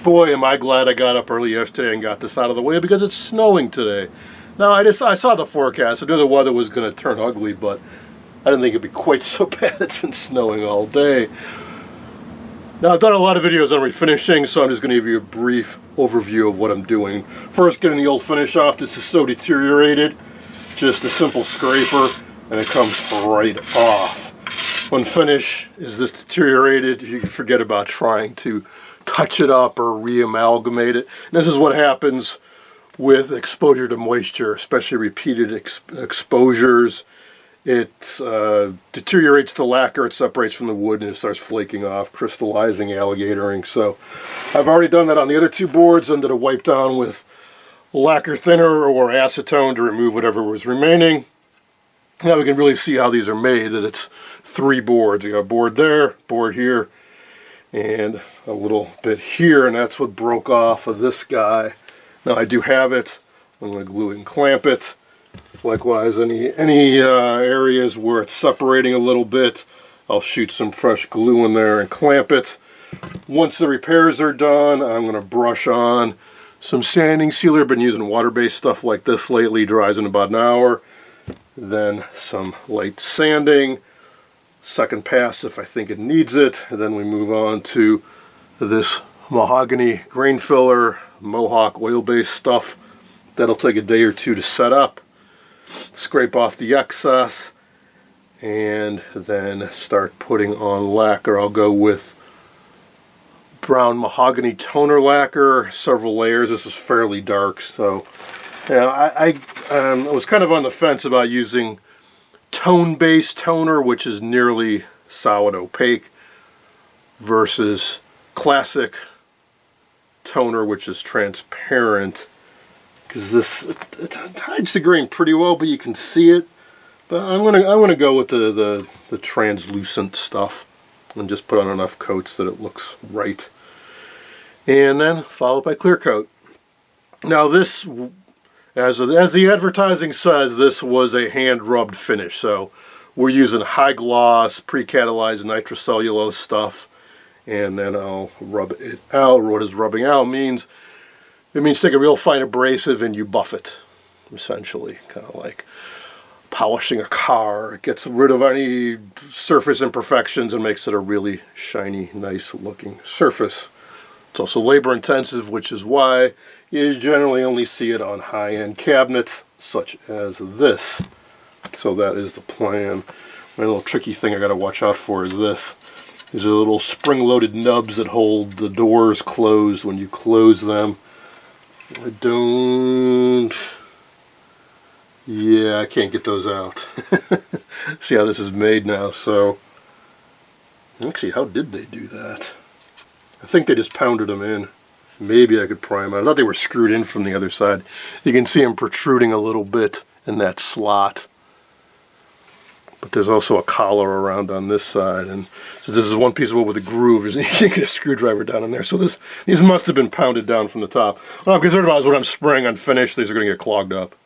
Boy, am I glad I got up early yesterday and got this out of the way, because it's snowing today. Now, I saw the forecast. I knew the weather was going to turn ugly, but I didn't think it'd be quite so bad. It's been snowing all day. Now, I've done a lot of videos on refinishing, so I'm just going to give you a brief overview of what I'm doing. First, getting the old finish off. This is so deteriorated. Just a simple scraper, and it comes right off. When finish is this deteriorated, you can forget about trying to touch it up or re-amalgamate it. And this is what happens with exposure to moisture, especially repeated exposures. It deteriorates the lacquer, it separates from the wood, and it starts flaking off, crystallizing, alligatoring. So I've already done that on the other two boards. I'm going to wipe down with lacquer thinner or acetone to remove whatever was remaining. Now we can really see how these are made, that it's 3 boards. You got a board there, board here, and a little bit here, and that's what broke off of this guy. Now I do have it. I'm going to glue it and clamp it. Likewise, any areas where it's separating a little bit, I'll shoot some fresh glue in there and clamp it. Once the repairs are done, I'm going to brush on some sanding sealer. I've been using water-based stuff like this lately. Dries in about an hour. Then some light sanding. Second pass if I think it needs it. And then we move on to this mahogany grain filler, Mohawk oil-based stuff. That'll take a day or two to set up. Scrape off the excess and then start putting on lacquer. I'll go with brown mahogany toner lacquer, several layers. This is fairly dark, so yeah, I was kind of on the fence about using tone-based toner, which is nearly solid opaque, versus classic toner, which is transparent. Because this it hides the grain pretty well, but you can see it. But I'm gonna go with the translucent stuff and just put on enough coats that it looks right. And then followed by clear coat. Now this, as the advertising says, this was a hand rubbed finish. So we're using high gloss, pre-catalyzed nitrocellulose stuff, and then I'll rub it out. What does rubbing out means? It means take a real fine abrasive and you buff it, essentially, kind of like polishing a car. It gets rid of any surface imperfections and makes it a really shiny, nice looking surface. It's also labor intensive, which is why you generally only see it on high-end cabinets such as this. So that is the plan. My little tricky thing I got to watch out for is this. These are little spring-loaded nubs that hold the doors closed when you close them. I can't get those out. See how this is made now. So actually, how did they do that? I think they just pounded them in. Maybe I could pry them out. I thought they were screwed in from the other side. You can see them protruding a little bit in that slot. But there's also a collar around on this side, and so this is one piece of wood with a groove. You can't get a screwdriver down in there. So these must have been pounded down from the top. What I'm concerned about is when I'm spraying on finish, these are going to get clogged up.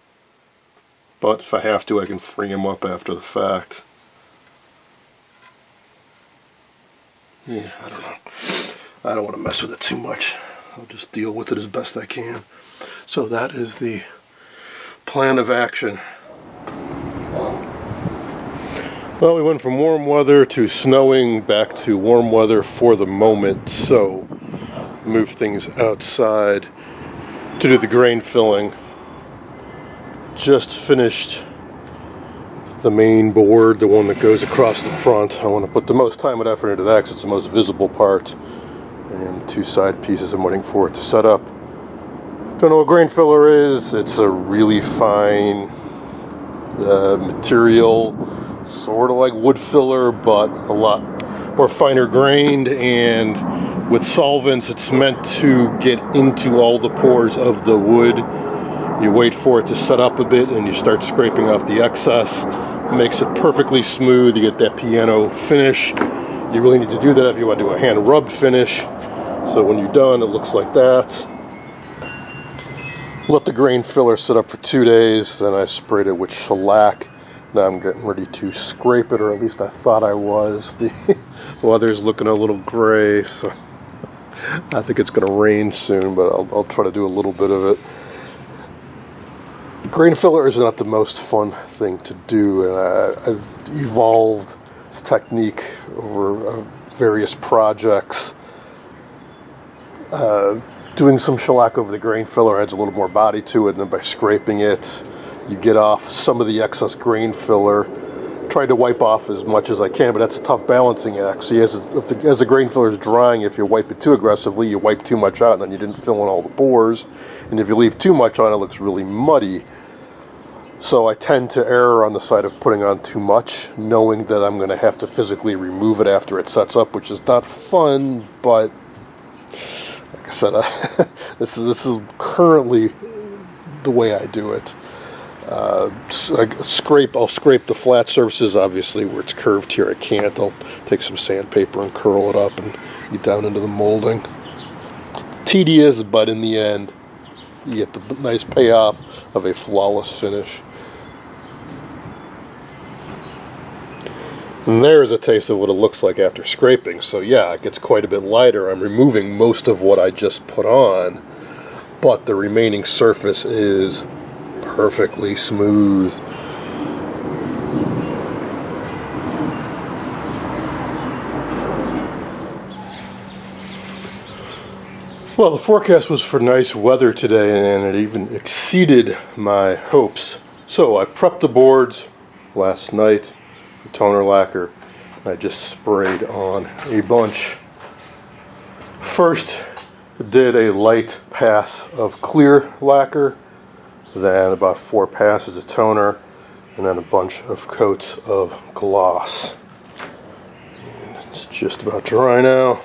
But if I have to, I can free them up after the fact. Yeah, I don't know. I don't want to mess with it too much. I'll just deal with it as best I can. So that is the plan of action. Well, we went from warm weather to snowing back to warm weather for the moment, so moved things outside to do the grain filling. Just finished the main board, the one that goes across the front. I want to put the most time and effort into that because it's the most visible part. And 2 side pieces I'm waiting for it to set up. Don't know what grain filler is. It's a really fine material, sort of like wood filler, but a lot more finer grained, and with solvents it's meant to get into all the pores of the wood. You wait for it to set up a bit and you start scraping off the excess. It makes it perfectly smooth. You get that piano finish. You really need to do that if you want to do a hand rub finish. So when you're done, it looks like that. Let the grain filler sit up for 2 days, then I sprayed it with shellac. Now I'm getting ready to scrape it, or at least I thought I was. The weather's looking a little gray, so I think it's going to rain soon, but I'll try to do a little bit of it. Grain filler is not the most fun thing to do, and I've evolved this technique over various projects. Doing some shellac over the grain filler adds a little more body to it, and then by scraping it, you get off some of the excess grain filler. Try to wipe off as much as I can, but that's a tough balancing act. See, as the grain filler is drying, if you wipe it too aggressively, you wipe too much out, and then you didn't fill in all the pores. And if you leave too much on, it looks really muddy. So I tend to err on the side of putting on too much, knowing that I'm going to have to physically remove it after it sets up, which is not fun, but like I said, this is currently the way I do it. I'll scrape the flat surfaces, obviously where it's curved here I can't. I'll take some sandpaper and curl it up and get down into the molding. Tedious, but in the end you get the nice payoff of a flawless finish. And there's a taste of what it looks like after scraping. So yeah, it gets quite a bit lighter. I'm removing most of what I just put on, but the remaining surface is perfectly smooth. Well, the forecast was for nice weather today, and it even exceeded my hopes. So I prepped the boards last night, the toner lacquer, and I just sprayed on a bunch. First, did a light pass of clear lacquer, then about 4 passes of toner, and then a bunch of coats of gloss. And it's just about dry now.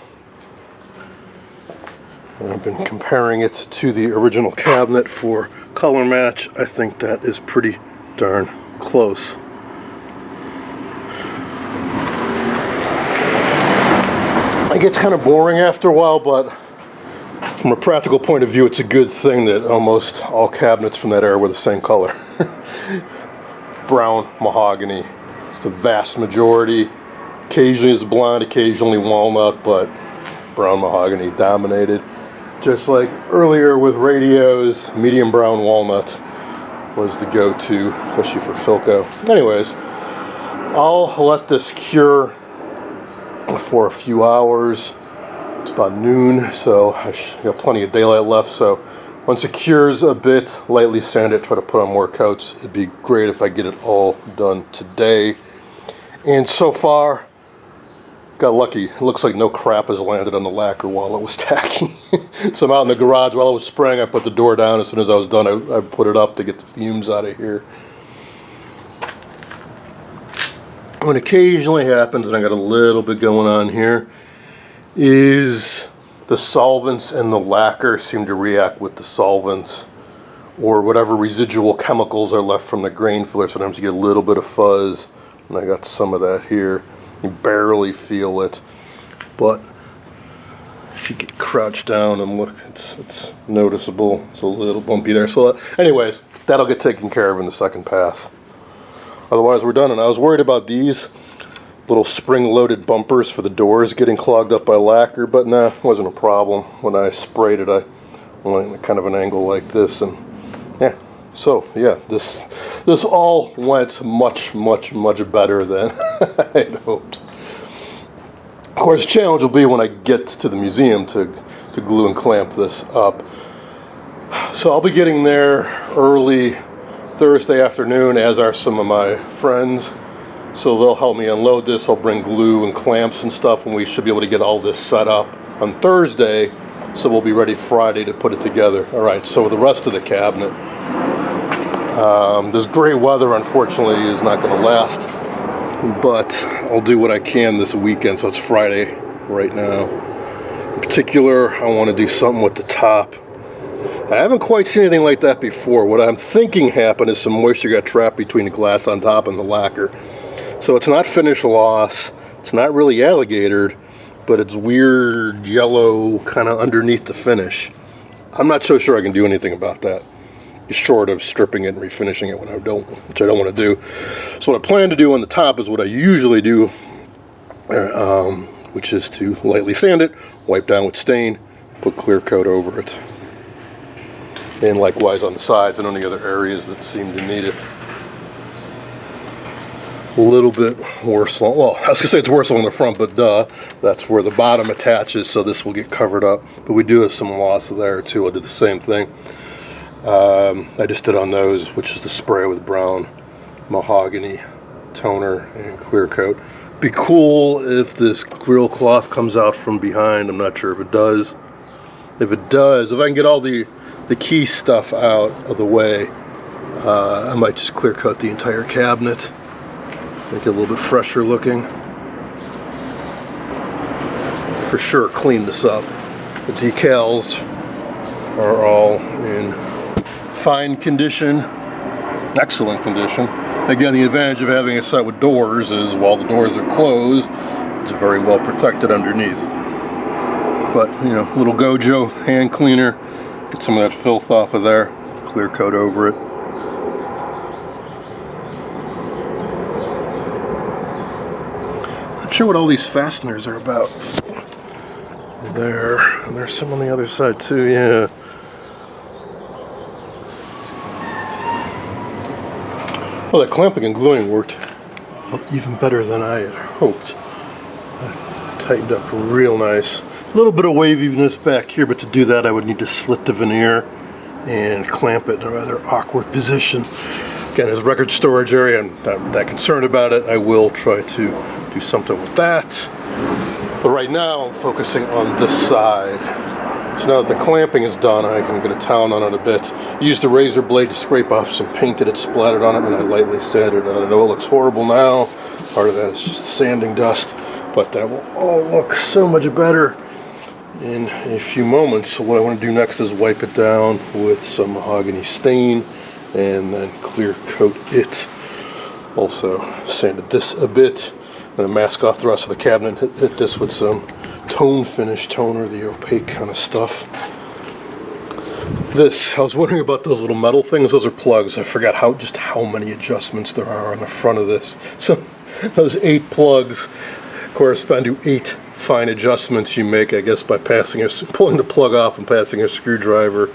And I've been comparing it to the original cabinet for color match. I think that is pretty darn close. It gets kind of boring after a while, but from a practical point of view, it's a good thing that almost all cabinets from that era were the same color. Brown mahogany. It's the vast majority. Occasionally it's blonde, occasionally walnut, but brown mahogany dominated. Just like earlier with radios, medium brown walnut was the go-to, especially for Philco. Anyways, I'll let this cure for a few hours. It's about noon, so I got plenty of daylight left. So once it cures a bit, lightly sand it, try to put on more coats. It'd be great if I get it all done today. And so far, got lucky. It looks like no crap has landed on the lacquer while it was tacking. So I'm out in the garage while I was spraying. I put the door down. As soon as I was done, I put it up to get the fumes out of here. What occasionally happens, and I got a little bit going on here, is the solvents and the lacquer seem to react with the solvents, or whatever residual chemicals are left from the grain filler. Sometimes you get a little bit of fuzz, and I got some of that here. You barely feel it, but if you get crouched down and look, it's noticeable. It's a little bumpy there. So anyways, that'll get taken care of in the second pass. Otherwise, we're done. And I was worried about these little spring-loaded bumpers for the doors getting clogged up by lacquer, but nah, it wasn't a problem. When I sprayed it, I went at kind of an angle like this, and yeah. So yeah, this all went much better than I had hoped. Of course, the challenge will be when I get to the museum to glue and clamp this up. So I'll be getting there early Thursday afternoon, as are some of my friends. So they'll help me unload this. I'll bring glue and clamps and stuff, and we should be able to get all this set up on Thursday, so we'll be ready Friday to put it together. All right, so the rest of the cabinet. This great weather, unfortunately, is not going to last, but I'll do what I can this weekend. So it's Friday right now. In particular, I want to do something with the top. I haven't quite seen anything like that before. What I'm thinking happened is some moisture got trapped between the glass on top and the lacquer. So it's not finish loss, it's not really alligatored, but it's weird yellow kind of underneath the finish. I'm not so sure I can do anything about that, short of stripping it and refinishing it, which I don't want to do. So what I plan to do on the top is what I usually do, which is to lightly sand it, wipe down with stain, put clear coat over it. And likewise on the sides and on the other areas that seem to need it. A little bit worse, well, I was gonna say it's worse along the front, but that's where the bottom attaches, so this will get covered up. But we do have some loss there too. I'll do the same thing. I just did on those, which is the spray with brown mahogany toner and clear coat. Be cool if this grill cloth comes out from behind. I'm not sure if it does. If it does, if I can get all the key stuff out of the way, I might just clear coat the entire cabinet. Make it a little bit fresher looking. For sure, clean this up. The decals are all in fine condition, excellent condition. Again, the advantage of having a set with doors is while the doors are closed, it's very well protected underneath. But, you know, little Gojo hand cleaner, get some of that filth off of there, clear coat over it. Not sure what all these fasteners are about. There, and there's some on the other side too, yeah. Well, the clamping and gluing worked even better than I had hoped. I tightened up real nice. A little bit of waviness back here, but to do that I would need to slit the veneer and clamp it in a rather awkward position. Again, as record storage area, I'm not that concerned about it. I will try to do something with that. But right now I'm focusing on this side. So now that the clamping is done, I can get a towel on it a bit. Use the razor blade to scrape off some paint that had splattered on it, and I lightly sanded it. I know it looks horrible now. Part of that is just sanding dust, but that will all look so much better in a few moments. So what I want to do next is wipe it down with some mahogany stain and then clear coat it. Also sanded this a bit. I'm going to mask off the rest of the cabinet and hit this with some tone finish toner, the opaque kind of stuff. This, I was wondering about those little metal things. Those are plugs. I forgot just how many adjustments there are on the front of this. So those 8 plugs correspond to 8 fine adjustments you make, I guess, by pulling the plug off and passing a screwdriver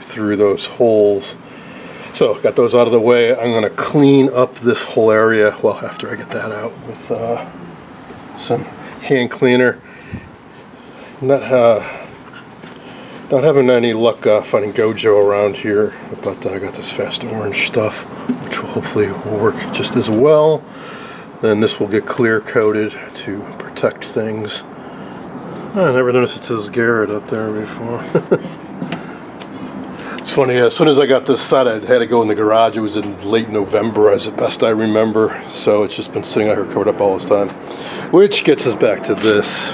through those holes. So got those out of the way. I'm going to clean up this whole area, well, after I get that out, with some hand cleaner. Not having any luck finding Gojo around here, but I got this fast orange stuff, which will hopefully work just as well. Then this will get clear coated to protect things. I never noticed it says Garod up there before. It's funny, as soon as I got this set, I had to go in the garage. It was in late November, as best I remember. So it's just been sitting out here covered up all this time. Which gets us back to this.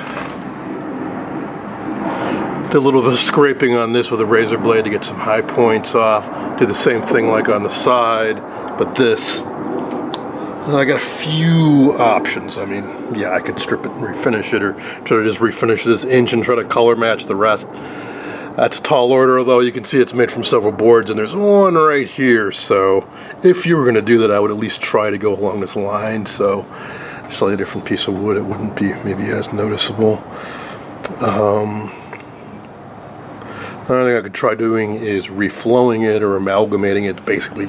Did a little bit of scraping on this with a razor blade to get some high points off. Do the same thing like on the side, but this, I got a few options. I mean, yeah, I could strip it and refinish it, or try to just refinish this inch and try to color match the rest. That's a tall order, although you can see it's made from several boards, and there's one right here. So if you were going to do that, I would at least try to go along this line. So a slightly different piece of wood, it wouldn't be maybe as noticeable. Another thing I could try doing is reflowing it or amalgamating it, basically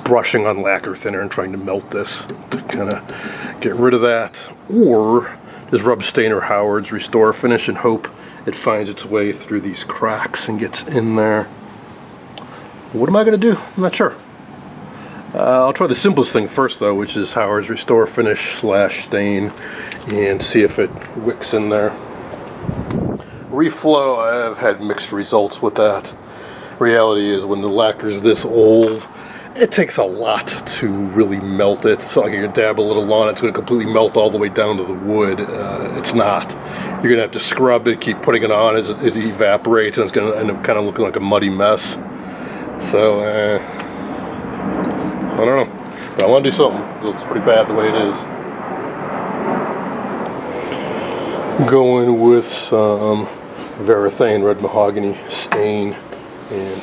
brushing on lacquer thinner and trying to melt this to kind of get rid of that. Or just rub stain or Howard's Restore Finish and hope it finds its way through these cracks and gets in there. What am I going to do? I'm not sure. I'll try the simplest thing first though, which is Howard's Restore Finish / stain, and see if it wicks in there. Reflow, I've had mixed results with that. Reality is when the lacquer is this old, it takes a lot to really melt it. It's not like you can dab a little on it, it's going to completely melt all the way down to the wood. It's not. You're going to have to scrub it, keep putting it on as it evaporates, and it's going to end up kind of looking like a muddy mess. So, I don't know. But I want to do something. It looks pretty bad the way it is. Going with some Varathane red mahogany stain, and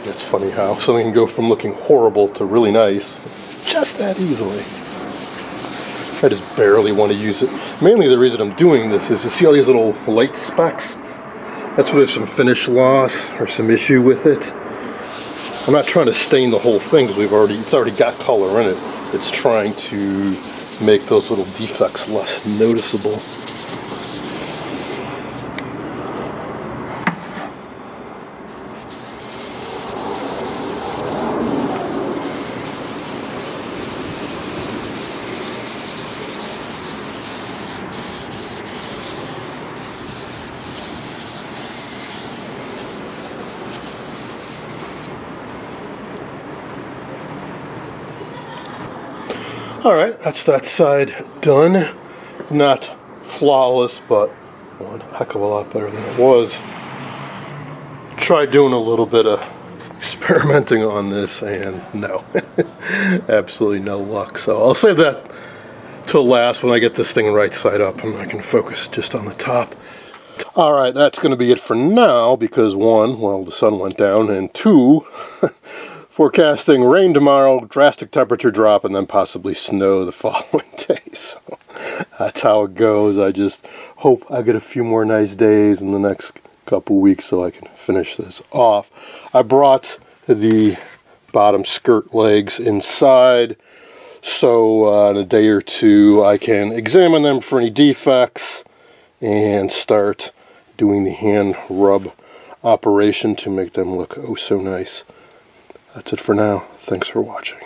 it's funny how something can go from looking horrible to really nice just that easily. I just barely want to use it. Mainly the reason I'm doing this is you see all these little light specks? That's where there's some finish loss or some issue with it. I'm not trying to stain the whole thing because it's already got color in it. It's trying to make those little defects less noticeable. Alright, that's that side done. Not flawless, but one heck of a lot better than it was. Tried doing a little bit of experimenting on this, and no. Absolutely no luck. So I'll save that till last when I get this thing right side up and I can focus just on the top. Alright, that's going to be it for now because one, well, the sun went down, and two, forecasting rain tomorrow, drastic temperature drop, and then possibly snow the following day. So that's how it goes. I just hope I get a few more nice days in the next couple weeks so I can finish this off. I brought the bottom skirt legs inside so in a day or two I can examine them for any defects and start doing the hand rub operation to make them look oh so nice. That's it for now. Thanks for watching.